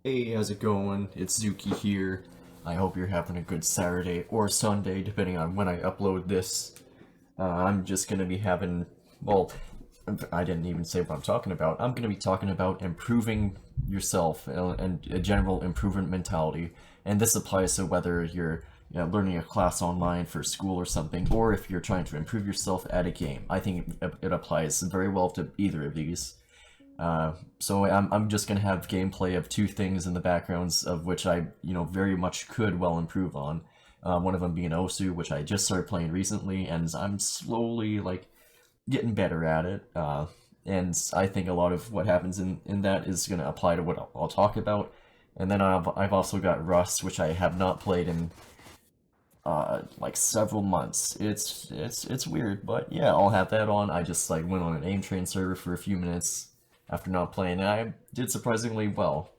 Hey, how's it going? It's Zuki here. I hope you're having a good Saturday or Sunday, depending on when I upload this. I'm just gonna be having, well, I didn't even say what I'm talking about. I'm gonna be talking about improving yourself and a general improvement mentality. And this applies to whether you're learning a class online for school or something, or if you're trying to improve yourself at a game. I think it applies very well to either of these. So I'm just gonna have gameplay of two things in the backgrounds of which I very much could well improve on. One of them being Osu, which I just started playing recently, and I'm slowly like getting better at it. And I think a lot of what happens in that is gonna apply to what I'll talk about. And then I've also got Rust, which I have not played in like several months. It's weird, but yeah, I'll have that on. I just like went on an aim train server for a few minutes after not playing, and I did surprisingly well.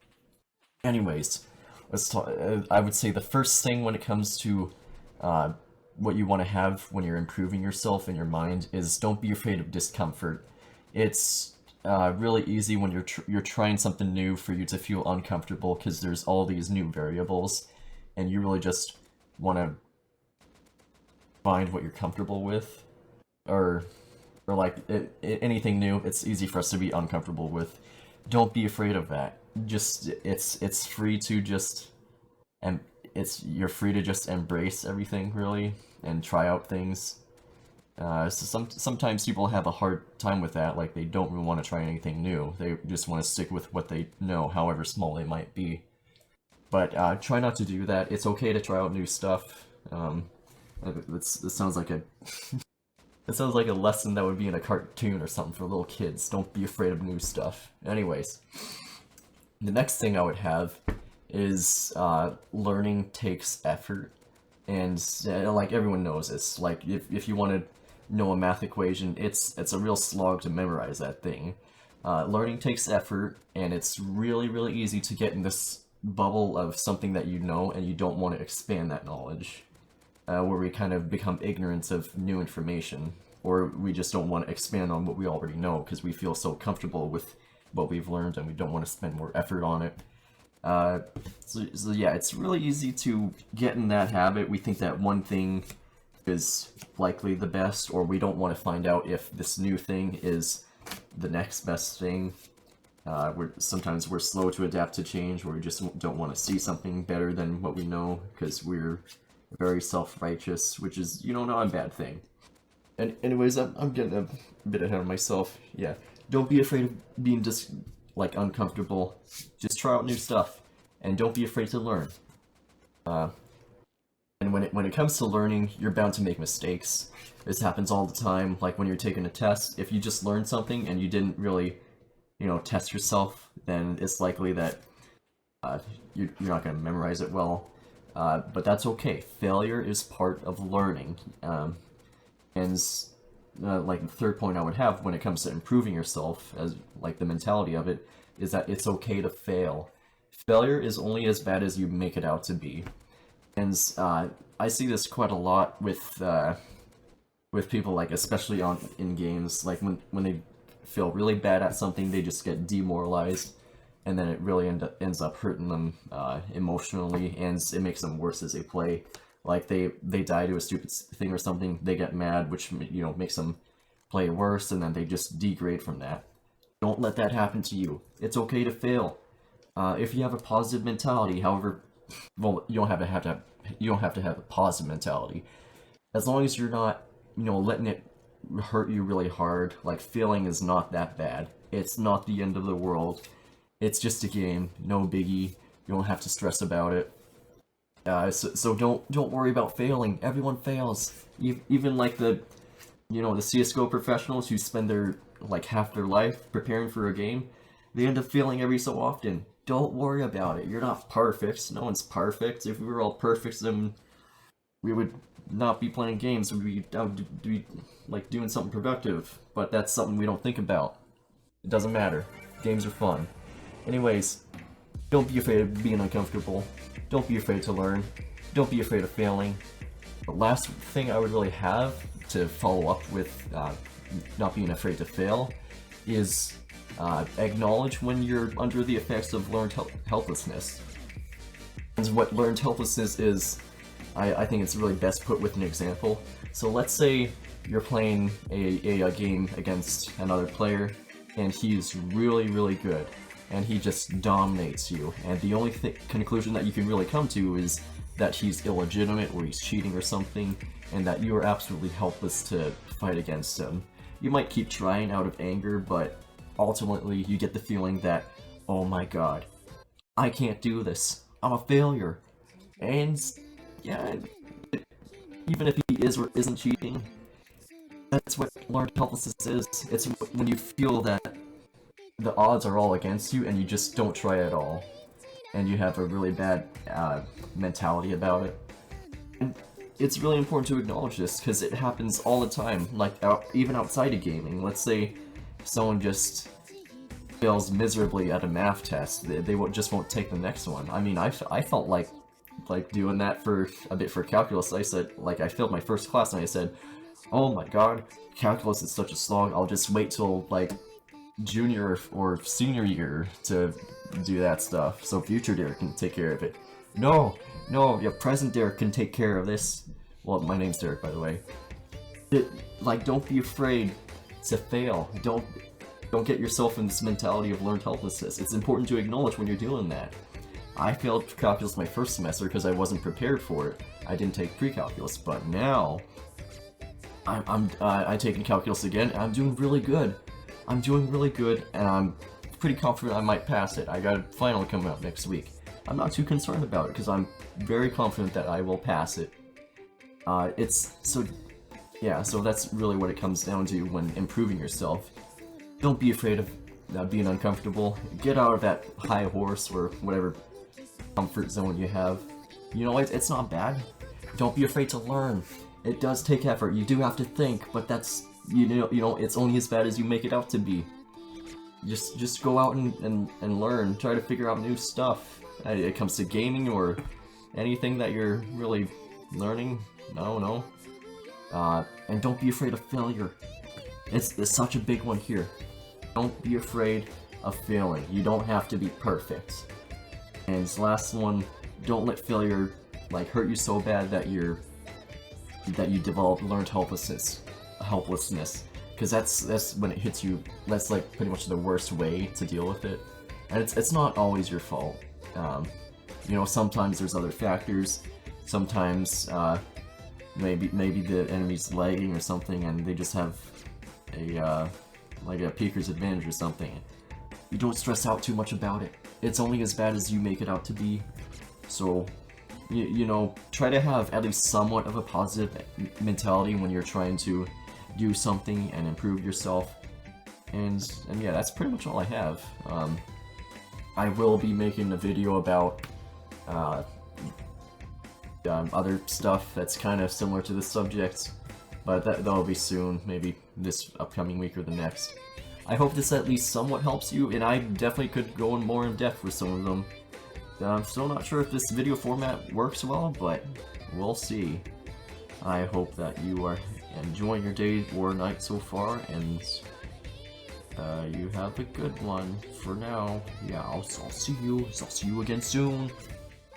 Anyways, let's talk. I would say the first thing when it comes to uh, what you want to have when you're improving yourself in your mind is don't be afraid of discomfort. It's really easy when you're trying something new for you to feel uncomfortable because there's all these new variables, and you really just want to find what you're comfortable with, or like anything new. It's easy for us to be uncomfortable with. Don't be afraid of that. Just it's free to just and you're free to just embrace everything really and try out things. So sometimes people have a hard time with that. Like they don't really want to try anything new. They just want to stick with what they know, however small they might be. But try not to do that. It's okay to try out new stuff. This sounds like a it sounds like a lesson that would be in a cartoon or something for little kids. Don't be afraid of new stuff. Anyways, the next thing I would have is learning takes effort. And like everyone knows this. Like if you want to know a math equation, it's a real slog to memorize that thing. Learning takes effort, and it's really easy to get in this bubble of something that you know and you don't want to expand that knowledge, where we kind of become ignorant of new information, or we just don't want to expand on what we already know because we feel so comfortable with what we've learned and we don't want to spend more effort on it. So yeah, it's really easy to get in that habit. We think that one thing is likely the best, or we don't want to find out if this new thing is the next best thing. Sometimes we're slow to adapt to change, or we just don't want to see something better than what we know because we're very self-righteous, which is, not a bad thing. And anyways, I'm getting a bit ahead of myself. Yeah, don't be afraid of being just like uncomfortable. Just try out new stuff, and don't be afraid to learn. Uh, and when it comes to learning, you're bound to make mistakes. This happens all the time. Like when you're taking a test, if you just learned something and you didn't really, test yourself, then it's likely that you're not going to memorize it well. But that's okay. Failure is part of learning. And like the third point I would have when it comes to improving yourself, as like the mentality of it, is that it's okay to fail. Failure is only as bad as you make it out to be. And I see this quite a lot with people, like especially in games, like when they feel really bad at something, they just get demoralized, and then it really ends up hurting them emotionally, and it makes them worse as they play. Like they die to a stupid thing or something, they get mad, which makes them play worse, and then they just degrade from that. Don't let that happen to you. It's okay to fail. If you have a positive mentality, however, well, you don't have to have a positive mentality. As long as you're not, letting it hurt you really hard. Like failing is not that bad. It's not the end of the world. It's just a game, no biggie. You don't have to stress about it. So don't worry about failing. Everyone fails. Even like the CS:GO professionals who spend their like half their life preparing for a game, they end up failing every so often. Don't worry about it. You're not perfect. No one's perfect. If we were all perfect, then we would not be playing games. We'd be like doing something productive. But that's something we don't think about. It doesn't matter. Games are fun. Anyways, don't be afraid of being uncomfortable. Don't be afraid to learn. Don't be afraid of failing. The last thing I would really have to follow up with not being afraid to fail is Acknowledge when you're under the effects of learned helplessness. And what learned helplessness is, I think it's really best put with an example. So let's say you're playing a game against another player, and he's really, really good, and he just dominates you, and the only conclusion that you can really come to is that he's illegitimate, or he's cheating or something, and that you are absolutely helpless to fight against him. You might keep trying out of anger, but ultimately you get the feeling that, oh my god, I can't do this, I'm a failure. And yeah, even if he is or isn't cheating, that's what learned helplessness is. It's when you feel that the odds are all against you and you just don't try at all. And you have a really bad mentality about it. And it's really important to acknowledge this, because it happens all the time, like even outside of gaming. Let's say someone just fails miserably at a math test, they just won't take the next one. I mean, I felt like doing that for a bit for calculus. I said, like, I failed my first class and I said, oh my god, calculus is such a slog, I'll just wait till, like, junior or senior year to do that stuff, so future Derek can take care of it. No, your present Derek can take care of this. Well, my name's Derek, by the way. Don't be afraid to fail. Don't get yourself in this mentality of learned helplessness. It's important to acknowledge when you're doing that. I failed calculus my first semester because I wasn't prepared for it. I didn't take pre-calculus, but now I'm taking calculus again, and I'm doing really good. I'm doing really good, and I'm pretty confident I might pass it. I got a final coming up next week. I'm not too concerned about it because I'm very confident that I will pass it. So that's really what it comes down to when improving yourself. Don't be afraid of being uncomfortable. Get out of that high horse or whatever comfort zone you have. You know, it's not bad. Don't be afraid to learn. It does take effort. You do have to think, but that's, you know, it's only as bad as you make it out to be. Just go out and learn. Try to figure out new stuff. It comes to gaming or anything that you're really learning. No. And don't be afraid of failure. It's such a big one here. Don't be afraid of failing. You don't have to be perfect. And this last one, don't let failure hurt you so bad that you develop learned helplessness. Because that's when it hits you. That's like pretty much the worst way to deal with it. And it's not always your fault. You know, sometimes there's other factors. Sometimes maybe the enemy's lagging or something, and they just have a peeker's advantage or something. You don't stress out too much about it. It's only as bad as you make it out to be. So, you know, try to have at least somewhat of a positive mentality when you're trying to do something and improve yourself. And yeah, that's pretty much all I have. I will be making a video about other stuff that's kind of similar to this subject, but that'll be soon, maybe this upcoming week or the next. I hope this at least somewhat helps you, and I definitely could go in more in depth with some of them. I'm still not sure if this video format works well, but we'll see. I hope that you are enjoying your day or night so far, and you have a good one for now. Yeah, I'll see you again soon.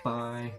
Bye.